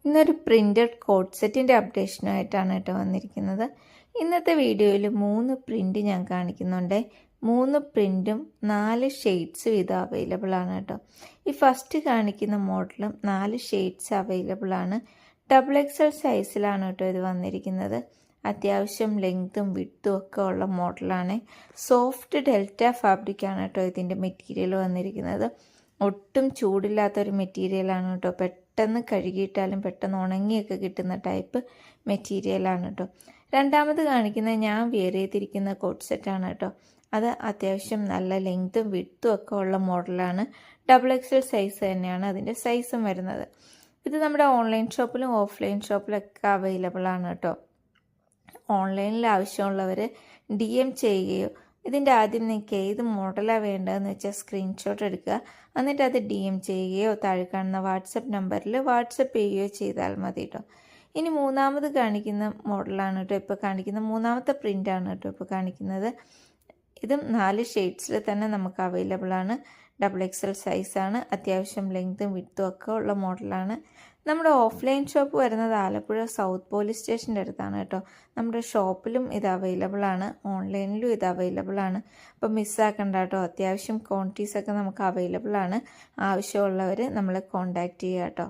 ഇന്നൊരു printed code സെറ്റിൻ്റെ അപ്ഡേഷനായിട്ടാണ് കേട്ടോ വന്നിരിക്കുന്നത്. ഇന്നത്തെ വീഡിയോയിൽ 3 പ്രിൻ്റ് ഞാൻ കാണിക്കുന്നുണ്ട്. 3 പ്രിൻറ്റും 4 ഷെയ്ഡ്സ് ഇത് അവൈലബിൾ ആണ് കേട്ടോ. ഈ ഫസ്റ്റ് കാണിക്കുന്ന മോഡലും 4 ഷെയ്ഡ്സ് അവൈലബിൾ ആണ്. XXL സൈസിലാണ് കേട്ടോ ഇത് വന്നിരിക്കുന്നത്. അത്യാവശ്യം ലെങ്ത്തും വിഡ്ത്തും ഒക്കെ ഉള്ള മോഡലാണ്. സോഫ്റ്റ് ഡെൽറ്റ ഫാബ്രിക്കാണ് കേട്ടോ ഇതിൻ്റെ മെറ്റീരിയൽ വന്നിരിക്കുന്നത്. ഒട്ടും ചൂടില്ലാത്തൊരു മെറ്റീരിയലാണ് കേട്ടോ. പെട്ടെന്ന് കഴുകിയിട്ടാലും പെട്ടെന്ന് ഉണങ്ങിയൊക്കെ കിട്ടുന്ന ടൈപ്പ് മെറ്റീരിയലാണ് കേട്ടോ. രണ്ടാമത് കാണിക്കുന്നത് ഞാൻ വെയർ ചെയ്തിരിക്കുന്ന കോട്ട് സെറ്റാണ് കേട്ടോ. അത് അത്യാവശ്യം നല്ല ലെങ്ത്തും വിഡ്ത്തും ഒക്കെ ഉള്ള മോഡലാണ്. XXL സൈസ് തന്നെയാണ് അതിൻ്റെ സൈസും വരുന്നത്. ഇത് നമ്മുടെ ഓൺലൈൻ ഷോപ്പിലും ഓഫ്ലൈൻ ഷോപ്പിലൊക്കെ അവൈലബിൾ ആണ് കേട്ടോ. ഓൺലൈനിൽ ആവശ്യമുള്ളവർ DM ചെയ്യുകയോ ഇതിൻ്റെ ആദ്യം നിങ്ങൾക്ക് ഏത് മോഡലാണ് വേണ്ടതെന്ന് വെച്ചാൽ സ്ക്രീൻഷോട്ട് എടുക്കുക. എന്നിട്ട് അത് DM ചെയ്യുകയോ താഴെ കാണുന്ന വാട്സപ്പ് നമ്പറിൽ വാട്സപ്പ് ചെയ്യുകയോ ചെയ്താൽ മതി കേട്ടോ. ഇനി മൂന്നാമത് കാണിക്കുന്ന മോഡലാണ് കേട്ടോ ഇപ്പോൾ കാണിക്കുന്ന മൂന്നാമത്തെ പ്രിൻ്റാണ് കേട്ടോ ഇപ്പോൾ കാണിക്കുന്നത്. ഇതും 4 ഷെയ്ഡ്സിൽ തന്നെ നമുക്ക് അവൈലബിൾ ആണ്. XXL സൈസാണ്. അത്യാവശ്യം ലെങ്ത്തും വിഡ്ത്തും ഒക്കെ ഉള്ള മോഡലാണ്. നമ്മുടെ ഓഫ്ലൈൻ ഷോപ്പ് വരുന്നത് ആലപ്പുഴ സൗത്ത് പോലീസ് സ്റ്റേഷൻ്റെ അടുത്താണ് കേട്ടോ. നമ്മുടെ ഷോപ്പിലും ഇത് അവൈലബിൾ ആണ്, ഓൺലൈനിലും ഇത് അവൈലബിൾ ആണ്. അപ്പോൾ മിസ്സാക്കണ്ട കേട്ടോ. അത്യാവശ്യം ക്വാണ്ടിറ്റീസൊക്കെ നമുക്ക് അവൈലബിൾ ആണ്. ആവശ്യമുള്ളവർ നമ്മളെ കോൺടാക്റ്റ് ചെയ്യുക കേട്ടോ.